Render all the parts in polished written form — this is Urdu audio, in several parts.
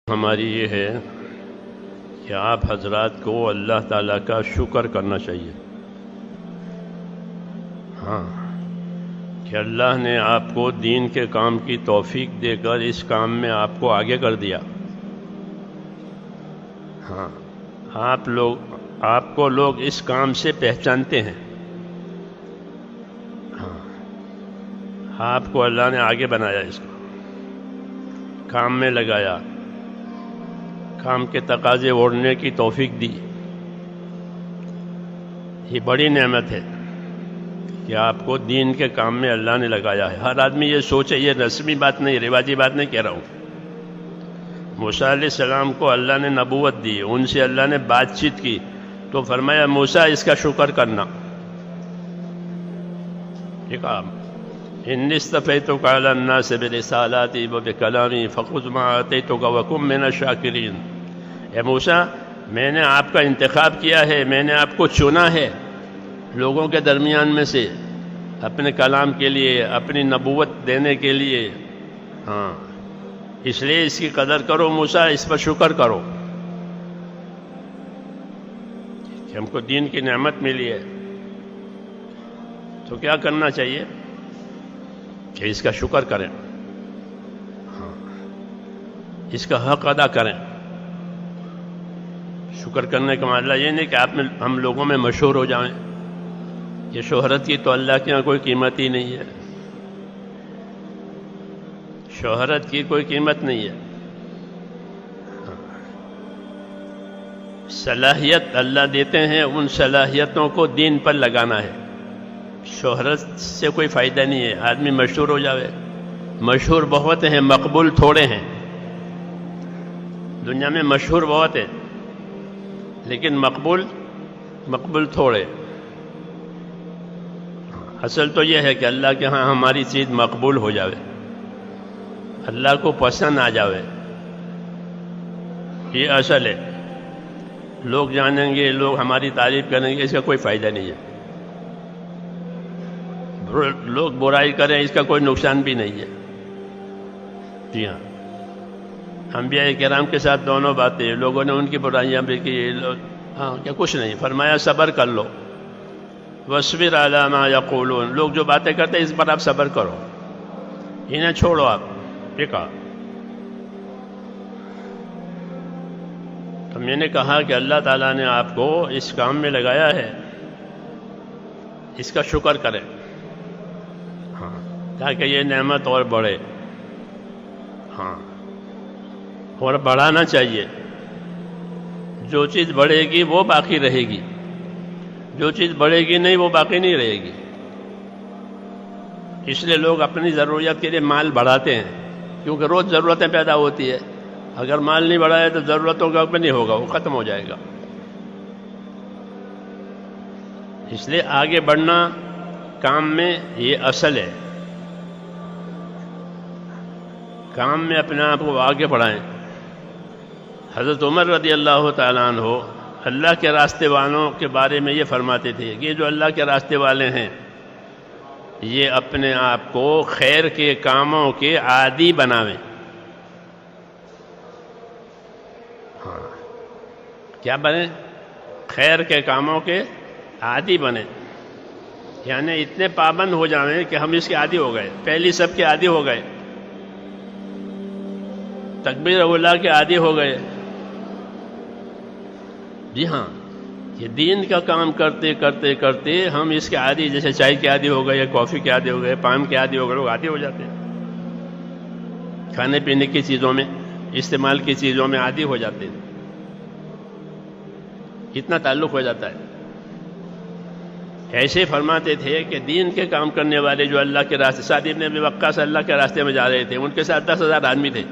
ہماری یہ ہے کہ آپ حضرات کو اللہ تعالیٰ کا شکر کرنا چاہیے. ہاں، کہ اللہ نے آپ کو دین کے کام کی توفیق دے کر اس کام میں آپ کو آگے کر دیا. ہاں، آپ کو لوگ اس کام سے پہچانتے ہیں. ہاں، آپ کو اللہ نے آگے بنایا، اس کو کام میں لگایا، کام کے تقاضے اوڑھنے کی توفیق دی. یہ بڑی نعمت ہے کہ آپ کو دین کے کام میں اللہ نے لگایا ہے. ہر آدمی یہ سوچے، یہ رسمی بات نہیں، رواجی بات نہیں کہہ رہا ہوں. موسیٰ علیہ السلام کو اللہ نے نبوت دی، ان سے اللہ نے بات چیت کی تو فرمایا موسیٰ اس کا شکر کرنا. ٹھیک ہے، انی اصطفیتک علی الناس برسالاتی وبکلامی فخذ ما آتیتک وکن من الشاکرین. اے موسیٰ، میں نے آپ کا انتخاب کیا ہے، میں نے آپ کو چنا ہے لوگوں کے درمیان میں سے اپنے کلام کے لیے، اپنی نبوت دینے کے لیے. ہاں، اس لیے اس کی قدر کرو موسیٰ، اس پر شکر کرو کہ ہم کو دین کی نعمت ملی ہے. تو کیا کرنا چاہیے کہ اس کا شکر کریں. ہاں، اس کا حق ادا کریں. شکر کرنے کا مطلب یہ نہیں کہ ہم لوگوں میں مشہور ہو جائیں. یہ شہرت کی تو اللہ کے یہاں کوئی قیمت ہی نہیں ہے. شہرت کی کوئی قیمت نہیں ہے. صلاحیت اللہ دیتے ہیں، ان صلاحیتوں کو دین پر لگانا ہے. شہرت سے کوئی فائدہ نہیں ہے. آدمی مشہور ہو جاوے، مشہور بہت ہیں، مقبول تھوڑے ہیں. دنیا میں مشہور بہت ہیں لیکن مقبول تھوڑے. اصل تو یہ ہے کہ اللہ کے ہاں ہماری چیز مقبول ہو جاوے، اللہ کو پسند آ جاوے. یہ اصل ہے. لوگ جانیں گے، لوگ ہماری تعریف کریں گے، اس کا کوئی فائدہ نہیں ہے. لوگ برائی کریں، اس کا کوئی نقصان بھی نہیں ہے. جی ہاں، انبیاء کرام کے ساتھ دونوں باتیں، لوگوں نے ان کی برائیاں بھی کی. ہاں، کیا کچھ نہیں، فرمایا صبر کر لو. وَاصْبِرْ عَلَىٰ مَا يَقُولُونَ. لوگ جو باتیں کرتے ہیں اس پر آپ صبر کرو، انہیں چھوڑو. آپ ٹھیک ہے. تو میں نے کہا کہ اللہ تعالیٰ نے آپ کو اس کام میں لگایا ہے، اس کا شکر کریں. ہاں، تاکہ یہ نعمت اور بڑھے. ہاں، اور بڑھانا چاہیے. جو چیز بڑھے گی وہ باقی رہے گی، جو چیز بڑھے گی نہیں وہ باقی نہیں رہے گی. اس لیے لوگ اپنی ضروریات کے لیے مال بڑھاتے ہیں، کیونکہ روز ضرورتیں پیدا ہوتی ہے. اگر مال نہیں بڑھائے تو ضرورتوں کا بھی نہیں ہوگا، وہ ختم ہو جائے گا. اس لیے آگے بڑھنا کام میں یہ اصل ہے. کام میں اپنے آپ کو آگے بڑھائیں. حضرت عمر رضی اللہ تعالیٰ عنہ اللہ کے راستے والوں کے بارے میں یہ فرماتے تھے کہ یہ جو اللہ کے راستے والے ہیں یہ اپنے آپ کو خیر کے کاموں کے عادی بناویں. ہاں، کیا بنیں؟ خیر کے کاموں کے عادی بنیں. یعنی اتنے پابند ہو جائیں کہ ہم اس کے عادی ہو گئے. پہلی سب کے عادی ہو گئے، تکبیر اولیٰ کے عادی ہو گئے. جی ہاں، یہ دین کا کام کرتے کرتے کرتے ہم اس کے عادی، جیسے چائے کے عادی ہو گئے، کافی کے عادی ہو گئے، پان کے عادی ہو گئے. لوگ عادی ہو جاتے ہیں، کھانے پینے کی چیزوں میں، استعمال کی چیزوں میں عادی ہو جاتے ہیں. اتنا تعلق ہو جاتا ہے. ایسے فرماتے تھے کہ دین کے کام کرنے والے جو اللہ کے راستے، سعد بن ابی وقاص اللہ کے راستے میں جا رہے تھے، ان کے ساتھ 10,000 آدمی تھے.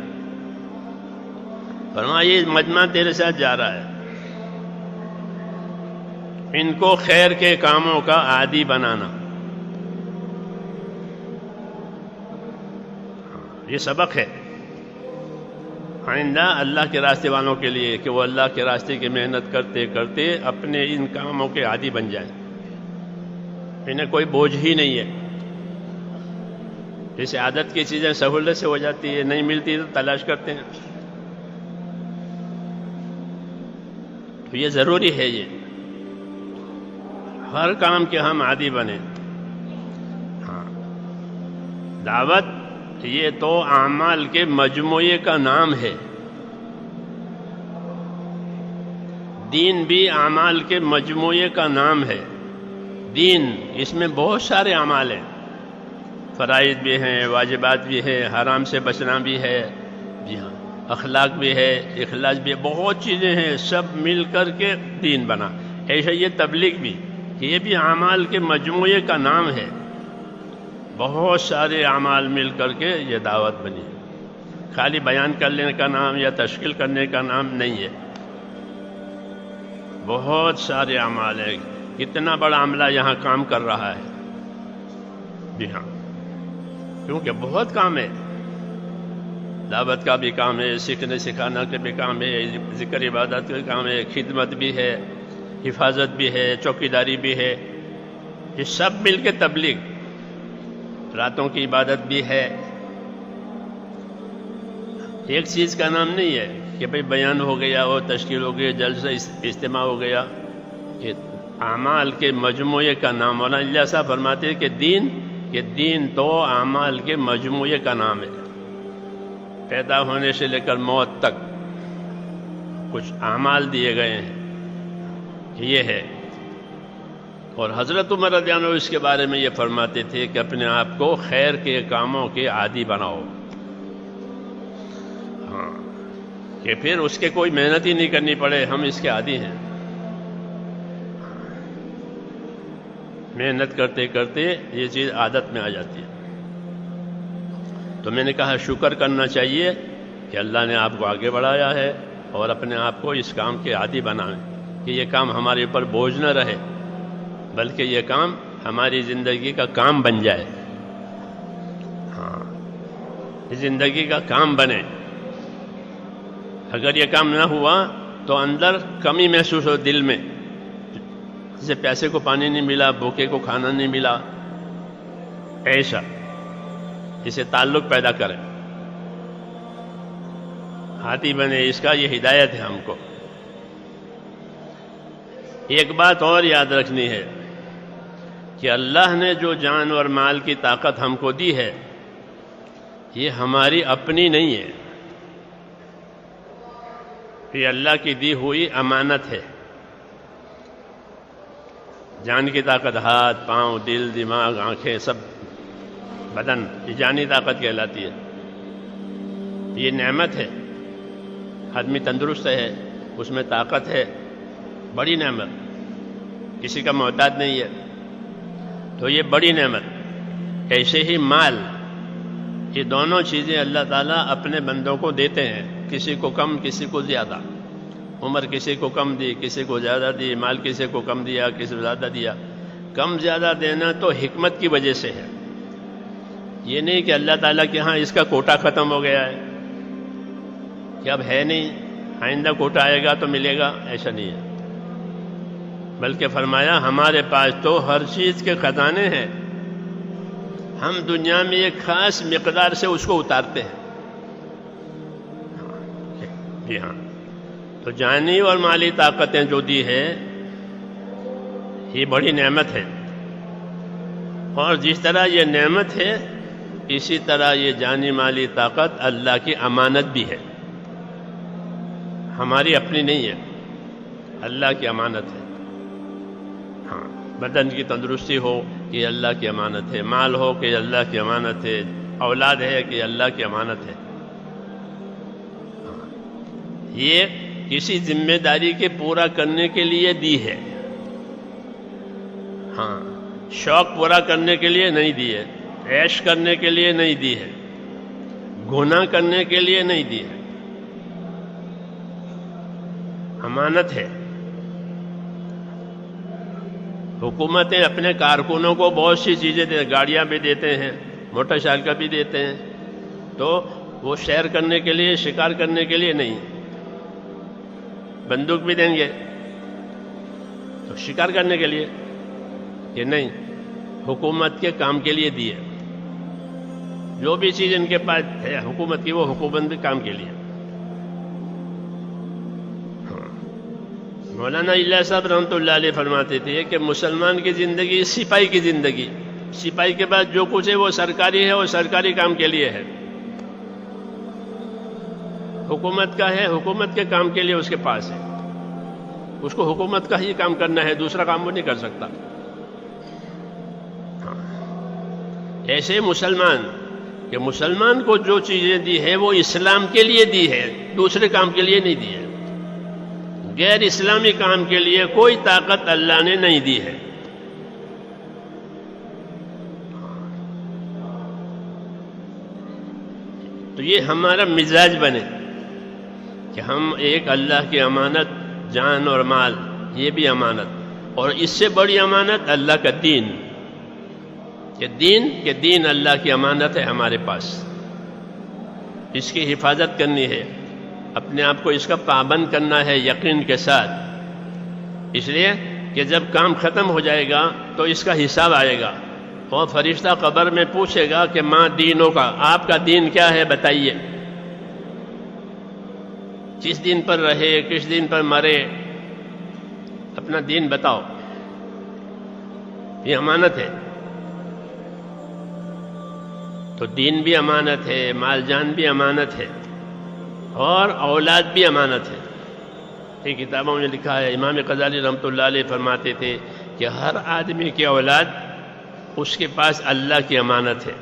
فرمایا یہ مجمع تیرے ساتھ جا رہا ہے، ان کو خیر کے کاموں کا عادی بنانا. یہ سبق ہے آئندہ اللہ کے راستے والوں کے لیے کہ وہ اللہ کے راستے کی محنت کرتے کرتے اپنے ان کاموں کے عادی بن جائیں. انہیں کوئی بوجھ ہی نہیں ہے. جیسے عادت کی چیزیں سہولت سے ہو جاتی ہے، نہیں ملتی تو تلاش کرتے ہیں. تو یہ ضروری ہے، یہ ہر کام کے ہم عادی بنے. ہاں، دعوت یہ تو اعمال کے مجموعے کا نام ہے. دین بھی اعمال کے مجموعے کا نام ہے. دین اس میں بہت سارے اعمال ہیں، فرائض بھی ہیں، واجبات بھی ہیں، حرام سے بچنا بھی ہے، جی ہاں، اخلاق بھی ہے، اخلاص بھی ہے، بہت چیزیں ہیں، سب مل کر کے دین بنا. ایسا یہ تبلیغ بھی، یہ بھی اعمال کے مجموعے کا نام ہے. بہت سارے اعمال مل کر کے یہ دعوت بنی. خالی بیان کرنے کا نام یا تشکیل کرنے کا نام نہیں ہے. بہت سارے اعمال ہیں. کتنا بڑا عملہ یہاں کام کر رہا ہے. جی ہاں، کیونکہ بہت کام ہے. دعوت کا بھی کام ہے، سیکھنے سکھانا کا بھی کام ہے، ذکر عبادت کا کام ہے، خدمت بھی ہے، حفاظت بھی ہے، چوکیداری بھی ہے. یہ سب مل کے تبلیغ. راتوں کی عبادت بھی ہے. ایک چیز کا نام نہیں ہے کہ بھئی بیان ہو گیا اور تشکیل ہو گئی، جلسہ اجتماع ہو گیا. کہ اعمال کے مجموعے کا نام. مولانا الیاس صاحب فرماتے ہیں کہ دین تو اعمال کے مجموعے کا نام ہے. پیدا ہونے سے لے کر موت تک کچھ اعمال دیے گئے ہیں، یہ ہے. اور حضرت عمر رضی اللہ عنہ اس کے بارے میں یہ فرماتے تھے کہ اپنے آپ کو خیر کے کاموں کے عادی بناؤ. ہاں، کہ پھر اس کے کوئی محنت ہی نہیں کرنی پڑے، ہم اس کے عادی ہیں. محنت کرتے کرتے یہ چیز عادت میں آ جاتی ہے. تو میں نے کہا شکر کرنا چاہیے کہ اللہ نے آپ کو آگے بڑھایا ہے، اور اپنے آپ کو اس کام کے عادی بنائیں کہ یہ کام ہمارے اوپر بوجھ نہ رہے، بلکہ یہ کام ہماری زندگی کا کام بن جائے. ہاں، زندگی کا کام بنے. اگر یہ کام نہ ہوا تو اندر کمی محسوس ہو دل میں، جیسے پیاسے کو پانی نہیں ملا، بھوکے کو کھانا نہیں ملا، ایسا اسے تعلق پیدا کرے، ہاتھی بنے. اس کا یہ ہدایت ہے ہم کو. ایک بات اور یاد رکھنی ہے کہ اللہ نے جو جان اور مال کی طاقت ہم کو دی ہے، یہ ہماری اپنی نہیں ہے، یہ اللہ کی دی ہوئی امانت ہے. جان کی طاقت ہاتھ، پاؤں، دل، دماغ، آنکھیں، سب بدن، یہ جانی طاقت کہلاتی ہے. یہ نعمت ہے. آدمی تندرست ہے، اس میں طاقت ہے، بڑی نعمت، کسی کا محتاج نہیں ہے، تو یہ بڑی نعمت. ایسے ہی مال، یہ دونوں چیزیں اللہ تعالیٰ اپنے بندوں کو دیتے ہیں، کسی کو کم، کسی کو زیادہ. عمر کسی کو کم دی، کسی کو زیادہ دی، مال کسی کو کم دیا، کسی کو زیادہ دیا. کم زیادہ دینا تو حکمت کی وجہ سے ہے. یہ نہیں کہ اللہ تعالیٰ کے ہاں اس کا کوٹا ختم ہو گیا ہے کہ اب ہے نہیں، آئندہ کوٹا آئے گا تو ملے گا، ایسا نہیں ہے. بلکہ فرمایا ہمارے پاس تو ہر چیز کے خزانے ہیں، ہم دنیا میں ایک خاص مقدار سے اس کو اتارتے ہیں. جی ہاں، تو جانی اور مالی طاقتیں جو دی ہے یہ بڑی نعمت ہے. اور جس طرح یہ نعمت ہے، اسی طرح یہ جانی مالی طاقت اللہ کی امانت بھی ہے، ہماری اپنی نہیں ہے، اللہ کی امانت ہے. ہاں، بدن کی تندرستی ہو کہ اللہ کی امانت ہے، مال ہو کہ اللہ کی امانت ہے، اولاد ہے کہ اللہ کی امانت ہے. یہ کسی ذمہ داری کے پورا کرنے کے لیے دی ہے. ہاں، شوق پورا کرنے کے لیے نہیں دی ہے، عیش کرنے کے لیے نہیں دی ہے، گناہ کرنے کے لیے نہیں دی ہے، امانت ہے. حکومتیں اپنے کارکنوں کو بہت سی چیزیں گاڑیاں بھی دیتے ہیں، موٹر سائیکل بھی دیتے ہیں، تو وہ سیر کرنے کے لیے، شکار کرنے کے لیے نہیں. بندوق بھی دیں گے تو شکار کرنے کے لیے کہ نہیں، حکومت کے کام کے لیے دیے. جو بھی چیز ان کے پاس ہے حکومت کی، وہ حکومت کے کام کے لیے. مولانا الیاس صاحب رحمۃ اللہ علیہ فرماتے تھے کہ مسلمان کی زندگی سپاہی کی زندگی، سپاہی کے بعد جو کچھ ہے وہ سرکاری ہے، وہ سرکاری کام کے لیے ہے، حکومت کا ہے، حکومت کے کام کے لیے اس کے پاس ہے، اس کو حکومت کا ہی کام کرنا ہے، دوسرا کام وہ نہیں کر سکتا۔ ایسے مسلمان کہ مسلمان کو جو چیزیں دی ہے وہ اسلام کے لیے دی ہے، دوسرے کام کے لیے نہیں دی ہے، غیر اسلامی کام کے لیے کوئی طاقت اللہ نے نہیں دی ہے۔ تو یہ ہمارا مزاج بنے کہ ہم ایک اللہ کی امانت، جان اور مال یہ بھی امانت، اور اس سے بڑی امانت اللہ کا دین، کہ دین اللہ کی امانت ہے ہمارے پاس، اس کی حفاظت کرنی ہے، اپنے آپ کو اس کا پابند کرنا ہے یقین کے ساتھ، اس لیے کہ جب کام ختم ہو جائے گا تو اس کا حساب آئے گا، اور فرشتہ قبر میں پوچھے گا کہ ماں دینوں کا، آپ کا دین کیا ہے بتائیے، کس دین پر رہے، کس دین پر مرے، اپنا دین بتاؤ، یہ امانت ہے۔ تو دین بھی امانت ہے، مال جان بھی امانت ہے، اور اولاد بھی امانت ہے۔ یہ کتابوں میں لکھا ہے، امام غزالی رحمۃ اللہ علیہ فرماتے تھے کہ ہر آدمی کی اولاد اس کے پاس اللہ کی امانت ہے،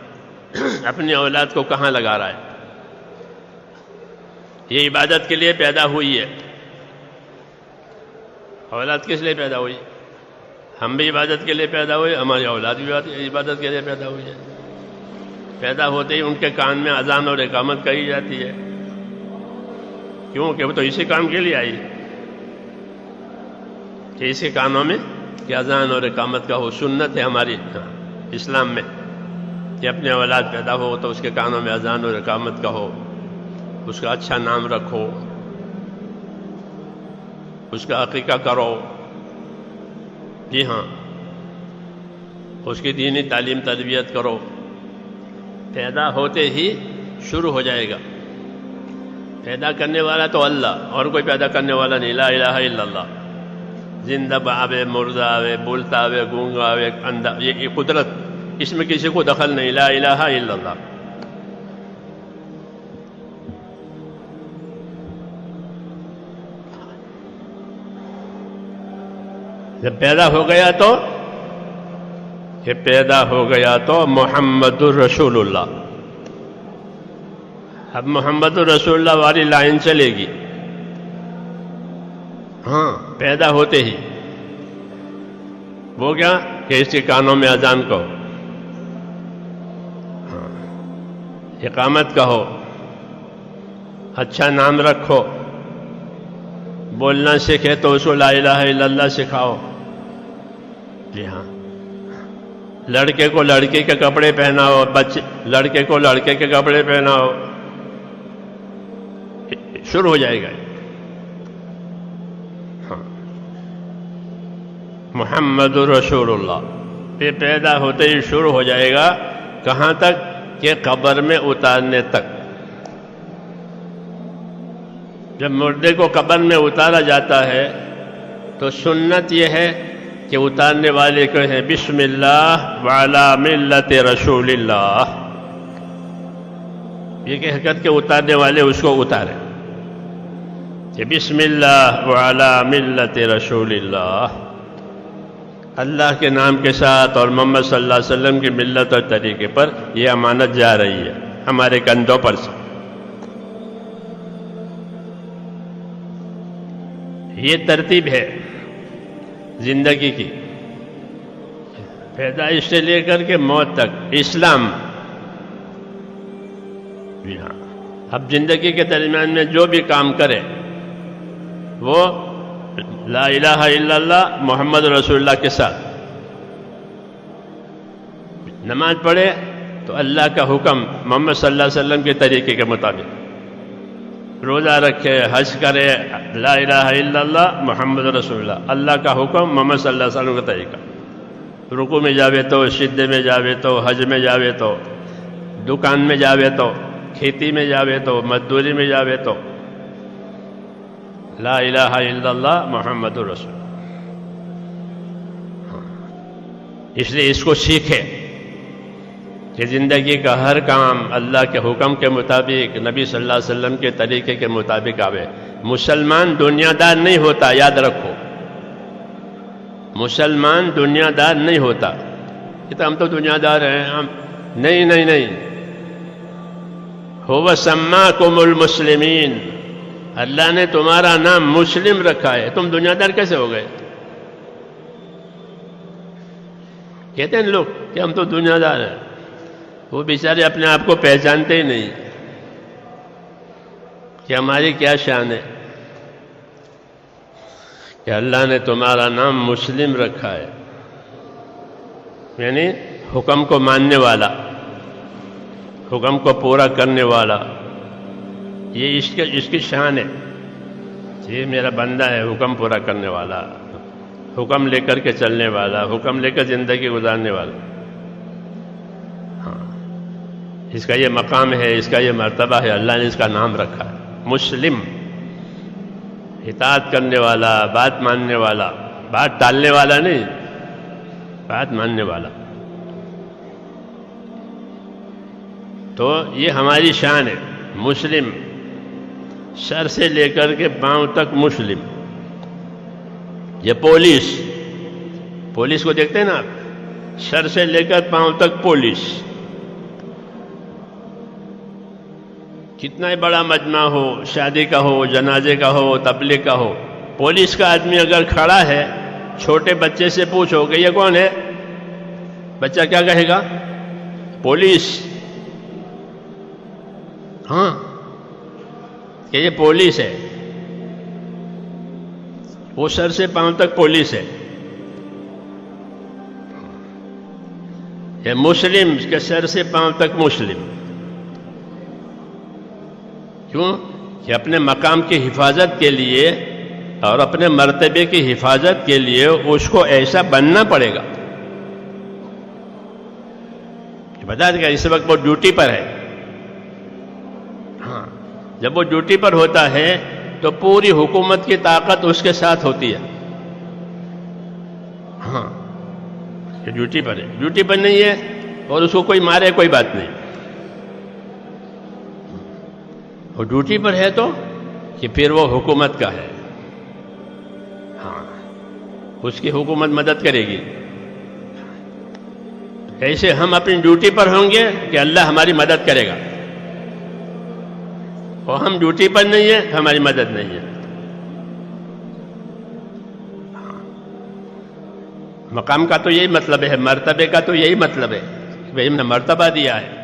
اپنی اولاد کو کہاں لگا رہا ہے، یہ عبادت کے لیے پیدا ہوئی ہے۔ اولاد کس لیے پیدا ہوئی؟ ہم بھی عبادت کے لیے پیدا ہوئے، ہماری اولاد بھی عبادت کے لیے پیدا ہوئی ہے۔ پیدا ہوتے ہی ان کے کان میں اذان اور اقامت کہی جاتی ہے، کیوں کہ وہ تو اسی کام کے لیے آئی، کہ اسی کانوں میں کہ اذان اور اقامت کا ہو، سنت ہے ہماری اسلام میں کہ اپنے اولاد پیدا ہو تو اس کے کانوں میں اذان اور اقامت کا ہو، اس کا اچھا نام رکھو، اس کا عقیقہ کرو، جی ہاں، اس کی دینی تعلیم تربیت کرو۔ پیدا ہوتے ہی شروع ہو جائے گا، پیدا کرنے والا تو اللہ، اور کوئی پیدا کرنے والا نہیں، لا الہ الا اللہ، زندہ آوے، مردہ آوے، بولتا آوے، گونگا آوے، اندھا، یہ قدرت، اس میں کسی کو دخل نہیں، لا الہ الا اللہ۔ جب پیدا ہو گیا تو کہ پیدا ہو گیا تو محمد الرسول اللہ، اب محمد الرسول اللہ والی لائن چلے گی، ہاں پیدا ہوتے ہی وہ کیا کہ اس کے کانوں میں اذان کہو، ہاں اقامت کہو، اچھا نام رکھو، بولنا سیکھے تو اس کو لا الہ الا اللہ سکھاؤ، جی ہاں، لڑکے کو لڑکے کے کپڑے پہناؤ، لڑکے کو لڑکے کے کپڑے پہناؤ، شروع ہو جائے گا۔ ہاں محمد رسول اللہ یہ پیدا ہوتے ہی شروع ہو جائے گا، کہاں تک کہ قبر میں اتارنے تک۔ جب مردے کو قبر میں اتارا جاتا ہے تو سنت یہ ہے کہ اتارنے والے کو ہے بسم اللہ وعلی ملت رسول اللہ، یہ کہہ کر کے اتارنے والے اس کو اتارے کہ بسم اللہ وعلی ملت رسول اللہ، اللہ کے نام کے ساتھ اور محمد صلی اللہ علیہ وسلم کی ملت اور طریقے پر یہ امانت جا رہی ہے ہمارے کندھوں پر سے۔ یہ ترتیب ہے زندگی کی، پیدائش سے لے کر کے موت تک اسلام۔ جی ہاں، اب زندگی کے درمیان میں جو بھی کام کرے وہ لا الہ الا اللہ محمد رسول اللہ کے ساتھ، نماز پڑھے تو اللہ کا حکم محمد صلی اللہ علیہ وسلم کے طریقے کے مطابق، روزہ رکھے، حج کرے، لا الہ الا اللہ محمد رسول اللہ، اللہ کا حکم محمد صلی اللہ علیہ وسلم کا طریقہ، رکوع میں جاوے تو، سجدے میں جاوے تو، حج میں جاوے تو، دکان میں جاوے تو، کھیتی میں جاوے تو، مزدوری میں جاوے تو، لا الہ الا اللہ محمد رسول. اس لیے اس کو سیکھے کہ زندگی کا ہر کام اللہ کے حکم کے مطابق، نبی صلی اللہ علیہ وسلم کے طریقے کے مطابق آوے. مسلمان دنیا دار نہیں ہوتا، یاد رکھو. مسلمان دنیا دار نہیں ہوتا کہ ہم تو دنیا دار ہیں، ہم نہیں نہیں نہیں. هو سماکم المسلمین، اللہ نے تمہارا نام مسلم رکھا ہے. تم دنیا دار کیسے ہو گئے؟ کہتے ہیں لوگ کہ ہم تو دنیا دار ہیں. وہ بیچارے اپنے آپ کو پہچانتے ہی نہیں کہ ہماری کیا شان ہے کہ اللہ نے تمہارا نام مسلم رکھا ہے، یعنی حکم کو ماننے والا، حکم کو پورا کرنے والا. یہ اس کی شان ہے. یہ میرا بندہ ہے حکم پورا کرنے والا، حکم لے کر کے چلنے والا، حکم لے کر زندگی گزارنے والا. ہاں، اس کا یہ مقام ہے، اس کا یہ مرتبہ ہے. اللہ نے اس کا نام رکھا ہے مسلم. اطاعت کرنے والا، بات ماننے والا، بات ٹالنے والا نہیں، بات ماننے والا. تو یہ ہماری شان ہے مسلم، سر سے لے کر کے پاؤں تک مسلم. یہ پولیس کو دیکھتے ہیں نا آپ، سر سے لے کر پاؤں تک پولیس. کتنا ہی بڑا مجمع ہو، شادی کا ہو، جنازے کا ہو، تبلیغ کا ہو، پولیس کا آدمی اگر کھڑا ہے، چھوٹے بچے سے پوچھو کہ یہ کون ہے، بچہ کیا کہے گا؟ پولیس. ہاں، کہ یہ پولیس ہے. وہ سر سے پاؤں تک پولیس ہے. یہ مسلم کے سر سے پاؤں تک مسلم. کیوں؟ کہ اپنے مقام کی حفاظت کے لیے اور اپنے مرتبے کی حفاظت کے لیے اس کو ایسا بننا پڑے گا. بتا دے گا اس وقت وہ ڈیوٹی پر ہے. ہاں، جب وہ ڈیوٹی پر ہوتا ہے تو پوری حکومت کی طاقت اس کے ساتھ ہوتی ہے. ہاں، یہ ڈیوٹی پر ہے. ڈیوٹی پر نہیں ہے اور اس کو کوئی مارے کوئی بات نہیں. اور ڈیوٹی پر ہے تو کہ پھر وہ حکومت کا ہے. ہاں، اس کی حکومت مدد کرے گی. ایسے ہم اپنی ڈیوٹی پر ہوں گے کہ اللہ ہماری مدد کرے گا، اور ہم ڈیوٹی پر نہیں ہیں ہماری مدد نہیں ہے. مقام کا تو یہی مطلب ہے، مرتبے کا تو یہی مطلب ہے کہ بھائی ہم نے مرتبہ دیا ہے.